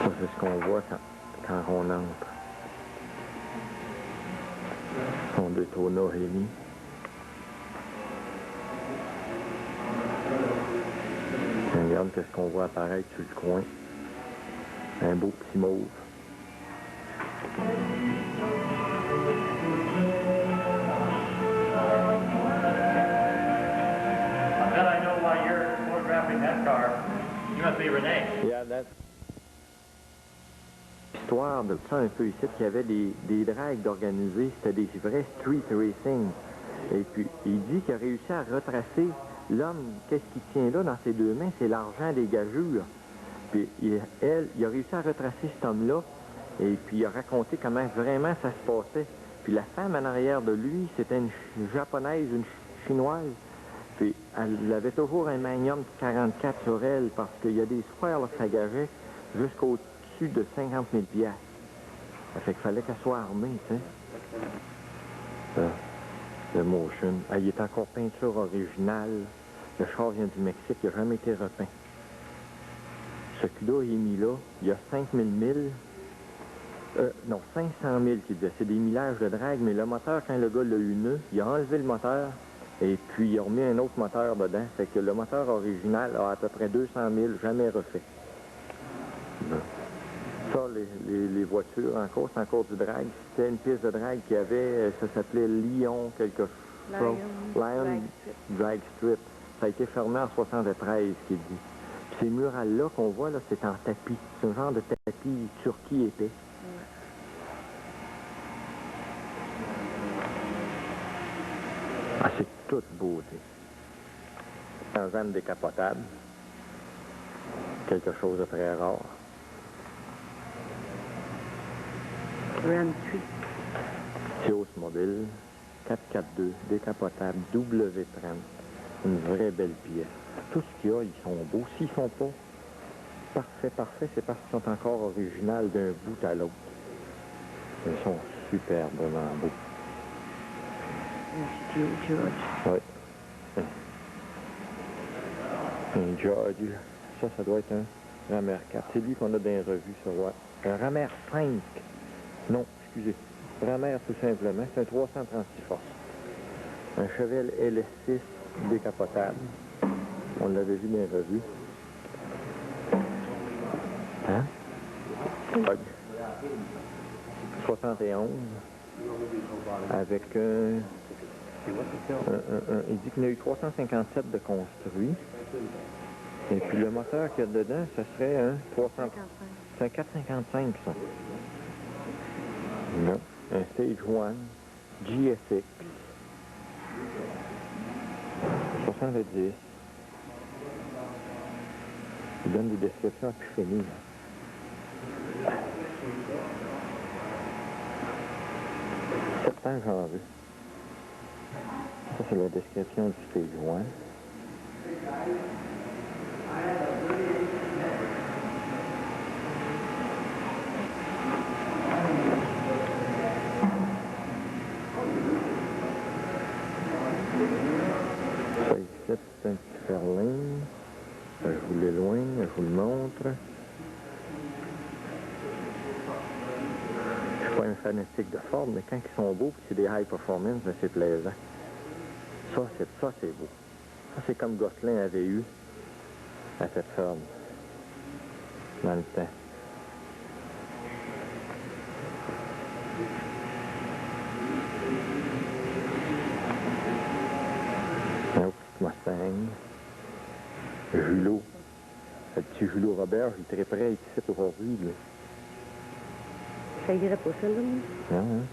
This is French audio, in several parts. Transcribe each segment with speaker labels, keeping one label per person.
Speaker 1: Ça, c'est ce qu'on voit quand on entre. Son Daytona Hemi. Regarde qu'est-ce qu'on voit apparaître sur le coin. Un beau petit mauve.
Speaker 2: Then I know why you're photographing that car. You must be Renee.
Speaker 1: Yeah, that's... L'histoire de ça un peu ici, qu'il y avait des drags d'organiser, c'était des vrais street racing. Et puis, il dit qu'il a réussi à retracer l'homme, qu'est-ce qu'il tient là dans ses deux mains, c'est l'argent des gageures. Puis, il a réussi à retracer cet homme-là, et puis il a raconté comment vraiment ça se passait. Puis la femme en arrière de lui, c'était une japonaise, une chinoise. Puis elle avait toujours un Magnum 44 sur elle, parce qu'il y a des soirs là, que ça gageait jusqu'au-dessus de 50 000 $. Ça fait qu'il fallait qu'elle soit armée, tu sais. Le Motion. Ah, il est encore peinture originale. Le char vient du Mexique, il n'a jamais été repeint. Ce cul-là, il est mis là. Il y a 5000 milles. Non, 500 000 qu'il disait. C'est des millages de drague, mais le moteur, quand le gars l'a eu neuf, il a enlevé le moteur et puis il a remis un autre moteur dedans. Fait que le moteur original a à peu près 200 000, jamais refait. Bon. Ça, les voitures, encore, c'est encore du drag. C'était une piste de drag qui avait, ça s'appelait Lyon quelque chose. Lion Drag Strip. Ça a été fermé en 73, qu'il dit. Puis ces murales-là qu'on voit, là, c'est en tapis. C'est un genre de tapis turquie épais. Ah, c'est toute beauté. Un van décapotable. Quelque chose de très rare. Tios Mobile, 4x4-2, décapotable, W30. Une vraie belle pièce. Tout ce qu'il y a, ils sont beaux. S'ils sont pas parfaits, c'est parce qu'ils sont encore originaux d'un bout à l'autre. Ils sont superbement beaux. Oui. Un George. Ça doit être un Rammer 4. C'est lui qu'on a dans les revues, ça, ouais. Un Rammer 5. Non, excusez. Rammer, tout simplement. C'est un 336 forces. Un Chevelle LS6 décapotable. On l'avait vu dans les revues. Hein? Oui. 71. Avec un... il dit qu'il y en a eu 357 de construits. Et puis le moteur qu'il y a dedans, ce serait un 300... C'est un 455, ça. Non. Un Stage 1, GSX. 70. Il donne des descriptions à plus finies. Septembre janvier. Ça, c'est la description du Stage 1. Ça ici, c'est un petit Fairlane. Je vous l'éloigne, je vous le montre. Je suis pas un fanatique de Ford, mais quand ils sont beaux, puis c'est des high performance, ben c'est plaisant. Ça, c'est beau. Ça, c'est comme Gosselin avait eu à cette ferme, dans le temps. Un autre petit Mustang. Julot. Le petit Julot Robert, il est très prêt ici aujourd'hui, là.
Speaker 3: Ça irait pas, celle-là, moi?
Speaker 1: Non, hein?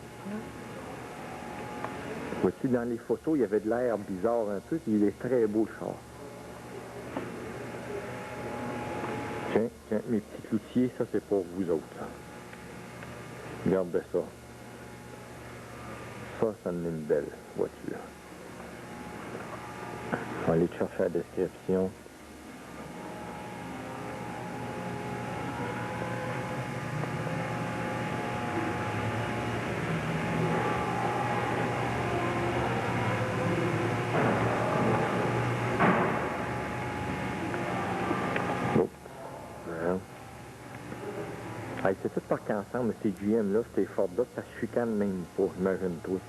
Speaker 1: Vois-tu, dans les photos, il y avait de l'air bizarre un peu, puis il est très beau, le char. Tiens, mes petits cloutiers, ça, c'est pour vous autres, ça. Regardez ça. Ça en est une belle voiture. On va aller chercher la description. Hey, c'est tout parqué ensemble, ces GM-là, ces Ford-là, ça se chicane même pas, imagine-toi.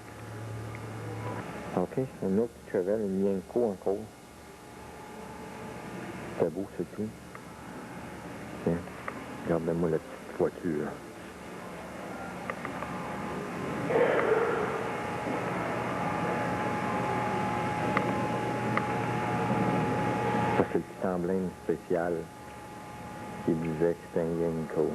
Speaker 1: OK, un autre petit cheval, une Yenko encore. C'est beau, c'est tout. Tiens, regardez-moi la petite voiture. Ça, c'est le petit emblème spécial qui disait que c'était un Yenko.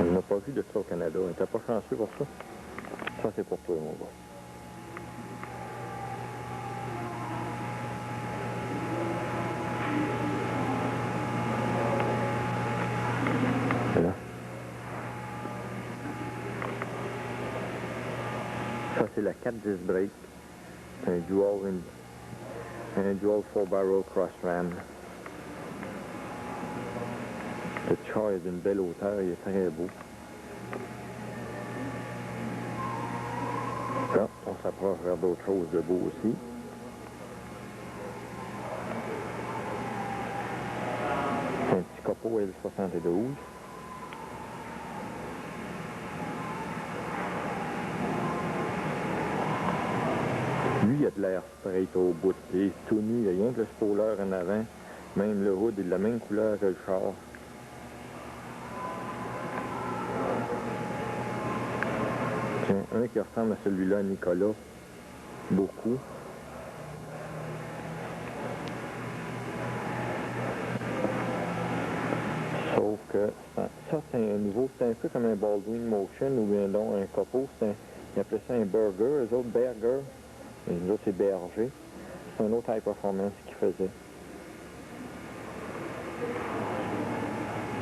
Speaker 1: On n'a pas vu de ça au Canada. On n'était pas chanceux pour ça. Ça, c'est pour toi, mon gars. Là. Ça, c'est la 410 Brake. C'est un dual 4-barrel cross ram. Le char est d'une belle hauteur, il est très beau. Là, on s'approche vers d'autres choses de beau aussi. C'est un petit copeau L72. Lui, il a de l'air straight au bout. Il est tout nu, il n'y a rien que le spoiler en avant. Même le hood est de la même couleur que le char. Tiens, un qui ressemble à celui-là, à Nicolas. Beaucoup. Sauf que ça, c'est un nouveau, c'est un peu comme un Baldwin Motion ou bien non, un copeau. Ils appelaient ça un burger, eux autres, Berger. Et là, c'est Berger. C'est un autre high performance qu'ils faisaient.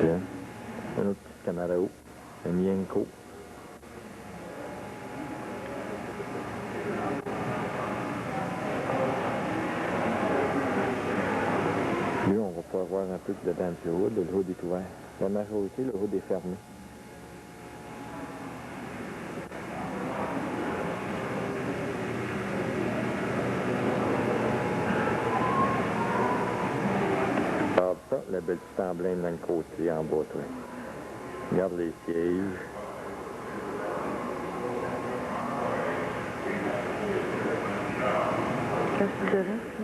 Speaker 1: Bien. Un autre petit Camaro. Un Yenko. Lui, on va pouvoir voir un peu dedans du hood. Le hood est ouvert. La majorité, le hood est fermé. Ça, le bel petit emblème dans le côté en bas, toi. Regarde les sièges.
Speaker 3: Qu'est-ce de reste,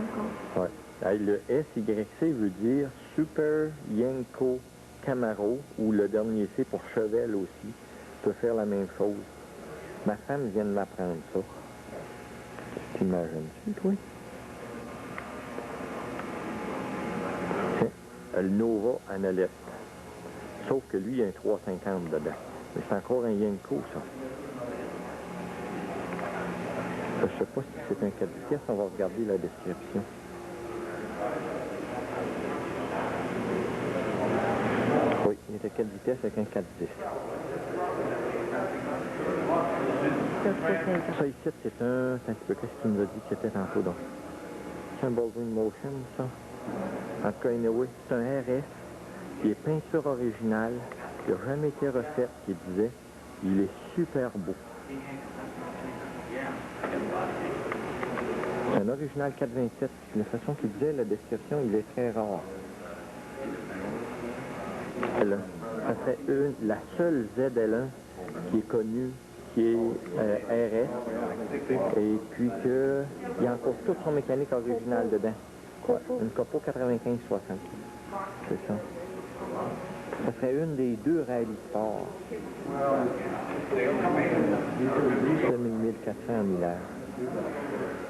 Speaker 3: encore?
Speaker 1: Ouais. Hey, le SYC veut dire Super Yenko Camaro, ou le dernier C pour Chevelle aussi. Peut faire la même chose. Ma femme vient de m'apprendre ça. T'imagines-tu, toi? Le Nova Analyst. Sauf que lui, il y a un 350 dedans. Mais c'est encore un Yenko, ça. Je sais pas si c'est un 4 vitesses, on va regarder la description. Oui, il était 4 vitesses avec un 410. Ça ici, c'est un... Attends un petit peu, qu'est-ce qu'il nous a dit que c'était tantôt, donc? C'est un Baldwin Motion, ça? En tout cas, anyway, c'est un RS. Il est peinture originale. Il n'a jamais été refait, qu'il disait. Il est super beau. C'est un original 427. De la façon qu'il disait, la description, il est très rare. Ça serait la seule ZL1 qui est connue, qui est RS. Et puis qu'il y a encore toute son mécanique originale dedans. Ouais, une Copo 95-60. C'est ça. Ça serait une des deux Rally Sport. 1400 en hiver.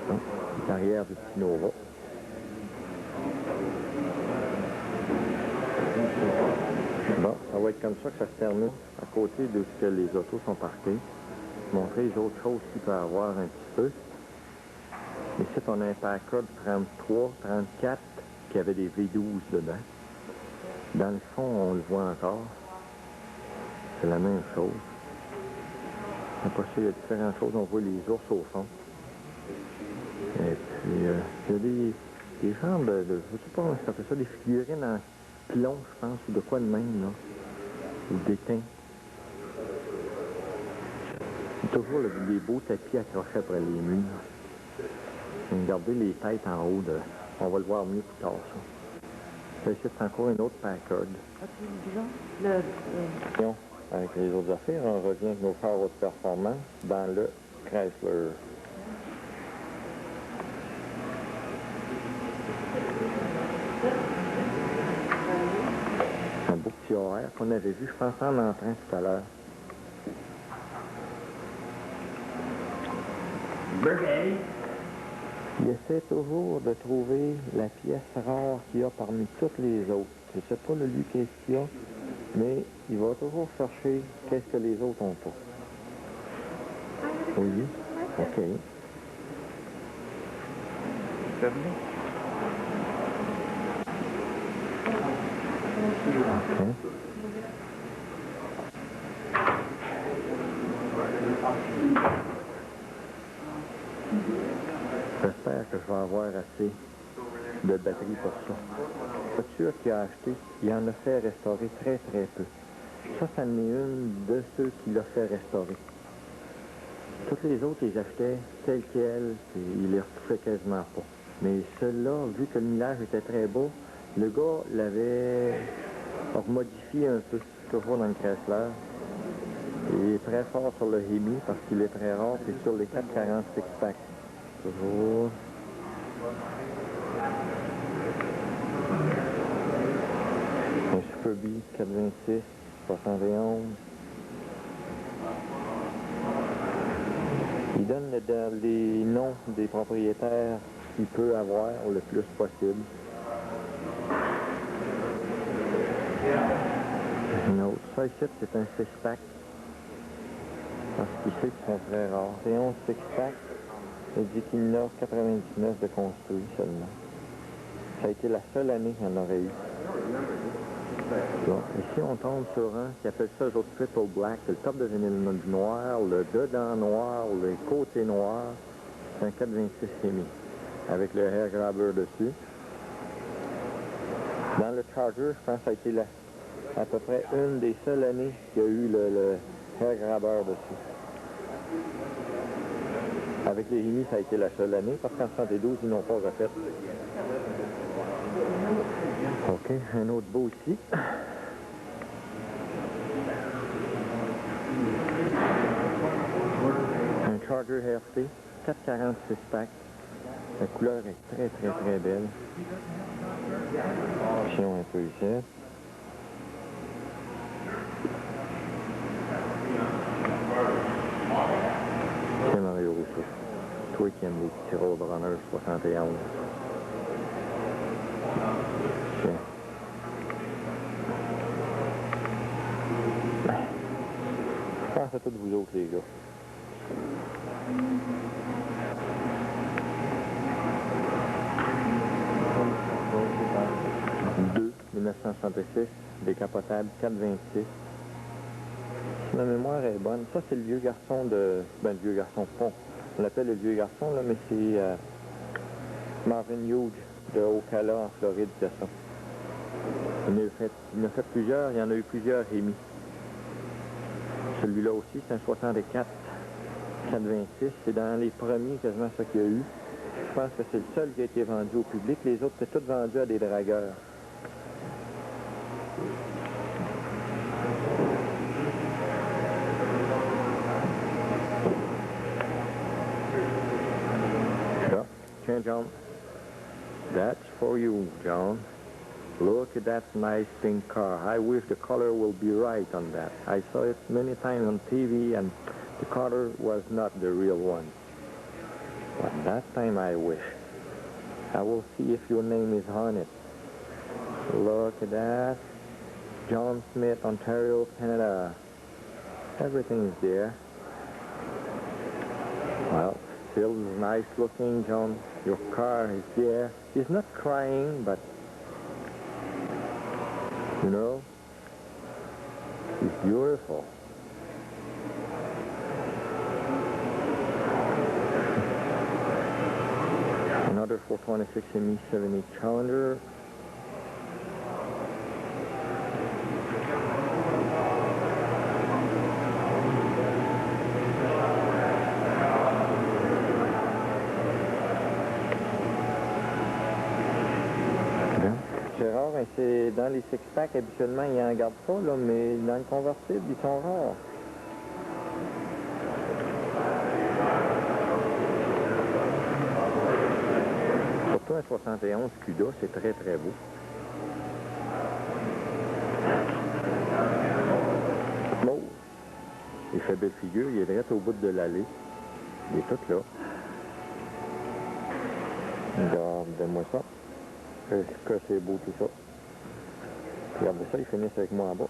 Speaker 1: Donc, l'arrière du petit Nova. Bon, ça va être comme ça que ça se termine à côté de ce que les autos sont parquées. Montrer les autres choses qu'il peut y avoir un petit peu. Ici, on a un Packard 33, 34 qui avait des V12 dedans. Dans le fond, on le voit encore. C'est la même chose. Après ça, il y a différentes choses. On voit les ours au fond. Et puis, il y a des genres de... Je sais pas comment ça fait ça, des figurines en plomb, je pense, ou de quoi de même, là. Ou d'étain. Toujours des beaux tapis accrochés après les murs. Regardez les têtes en haut de... On va le voir mieux plus tard, ça. Ça, ici, c'est encore une autre Packard.
Speaker 3: As-tu disons,
Speaker 1: Sinon, avec les autres affaires, on revient avec nos phares haute performance dans le Chrysler. Un beau petit horaire qu'on avait vu, je pense, en entrant tout à l'heure.
Speaker 2: Birthday.
Speaker 1: Il essaie toujours de trouver la pièce rare qu'il y a parmi toutes les autres. Je ne sais pas le lui qu'est-ce qu'il y a, mais il va toujours chercher qu'est-ce que les autres n'ont pas. Oui? OK. OK. J'espère que je vais avoir assez de batterie pour ça. La voiture qu'il a acheté, il en a fait restaurer très très peu. Ça en est une de ceux qu'il a fait restaurer. Toutes les autres, ils achetaient telles quelles, et il les retouchait quasiment pas. Mais celle-là, vu que le millage était très beau, le gars l'avait modifié un peu, toujours dans le Chrysler. Il est très fort sur le Hemi parce qu'il est très rare, et sur les 440 six-pack. Toujours. Un Superbee 426, 71. Il donne les noms des propriétaires qu'il peut avoir le plus possible. Un autre. Ça ici, c'est un six-pack. Parce qu'il sait qu'ils sont très rares. C'est 11 six-pack. Il dit qu'il en a 99 de construits seulement. Ça a été la seule année qu'il y en aurait eu. Bon, ici, on tombe sur un qui appelle ça eux autres Triple Black. C'est le top de vinyle du noir, le dedans noir, les côtés noirs. C'est un 426 Hemi avec le hair grabber dessus. Dans le Charger, je pense que ça a été à peu près une des seules années qu'il y a eu le hair grabber dessus. Avec les Hemi, ça a été la seule année, parce qu'en 72, ils n'ont pas refait. OK, un autre beau ici. Un Charger RT, 446 pack. La couleur est très, très, très belle. Pion un peu ici. C'est Mario Rousseau. Toi qui aimes les petits Roadrunner 71. Tiens. Je pense à tous vous autres, les gars. Deux, 1966, décapotable 426. Si ma mémoire est bonne, ça c'est le vieux garçon de... Ben, le vieux garçon fond. On l'appelle le vieux garçon, là, mais c'est Marvin Hughes de Ocala, en Floride, c'est ça. Il en a fait plusieurs, il y en a eu plusieurs Hemi. Celui-là aussi, c'est un 64 426. C'est dans les premiers, quasiment, ça qu'il y a eu. Je pense que c'est le seul qui a été vendu au public. Les autres, c'est tous vendus à des dragueurs. Yeah. Tiens, John. That's for you, John. Look at that nice pink car. I wish the color will be right on that. I saw it many times on TV, and the color was not the real one. But that time I wish. I will see if your name is on it. Look at that. John Smith, Ontario, Canada. Everything is there. Well, still nice looking, John. Your car is there. He's not crying, but you know, it's beautiful. Another 426 ME70 Challenger. C'est rare, mais c'est dans les six-packs, habituellement, ils n'en gardent pas, là, mais dans le convertible, ils sont rares. Surtout un 71 CUDA, c'est très très beau. Mauve. Il fait belle figure, il est direct au bout de l'allée. Il est tout là. Regardez-moi ça. Est-ce que c'est beau tout ça? Regardez ça, ils finissent avec moi en bas.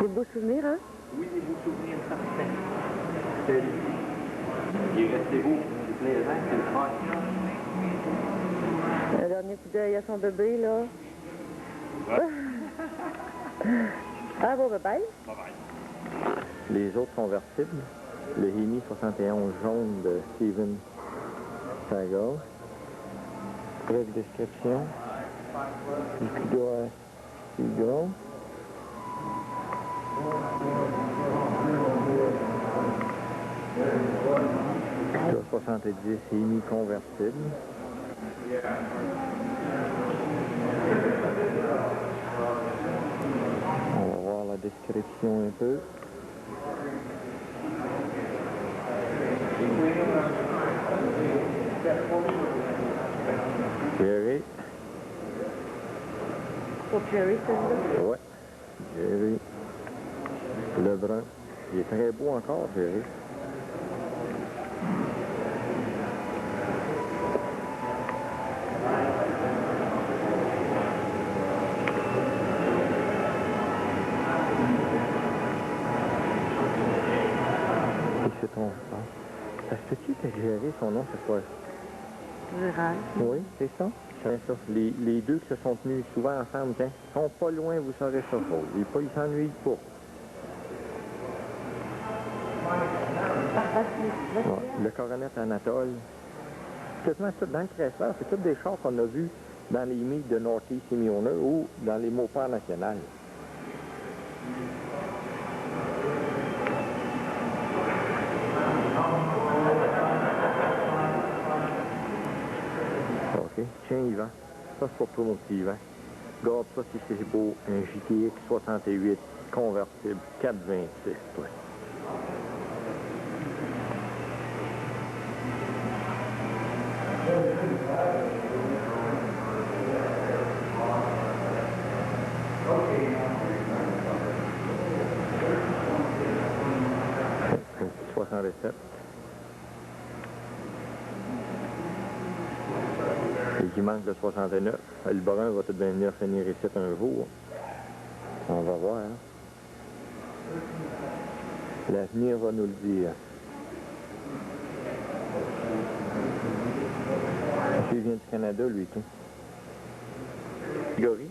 Speaker 3: Des beaux souvenirs, hein?
Speaker 2: Oui, des beaux souvenirs, certains. Il est resté beau, il est plaisant, c'est le fun.
Speaker 3: Un dernier coup d'œil à son bébé, là.
Speaker 2: Ouais.
Speaker 3: Ah, bon, bye bye.
Speaker 2: Bye bye.
Speaker 1: Les autres convertibles, le Hemi 71 jaune de Steven Seagal. Bref description. Le CUDA Seagal. CUDA 70 Hemi convertible. On va voir la description un peu. Jerry.
Speaker 3: Pour Jerry, celui-là.
Speaker 1: Ouais. Jerry. Le brun. Il est très beau encore, Jerry. Et c'est ton... Ça se peut-tu que Jerry, son nom, c'est quoi?
Speaker 3: Gérald.
Speaker 1: Oui, c'est ça. C'est ça. Les deux qui se sont tenus souvent ensemble, tiens, sont pas loin, vous saurez ça. Ils s'ennuient pas. Ouais. Le Coronet Anatole. Quasiment tout dans le Chrysler, c'est tous des chars qu'on a vus dans les meets de Northeast Simeona ou dans les Mopars nationales. OK. Tiens, Yvan. Ça, c'est pour toi, mon petit Yvan. Regarde ça, si c'est beau. Un GTX 68 convertible 426, toi. Un petit 67. Et qui manque le 69. Le brun va tout venir finir ici un jour. On va voir. Hein? L'avenir va nous le dire. Il vient du Canada, lui, tout. Gori.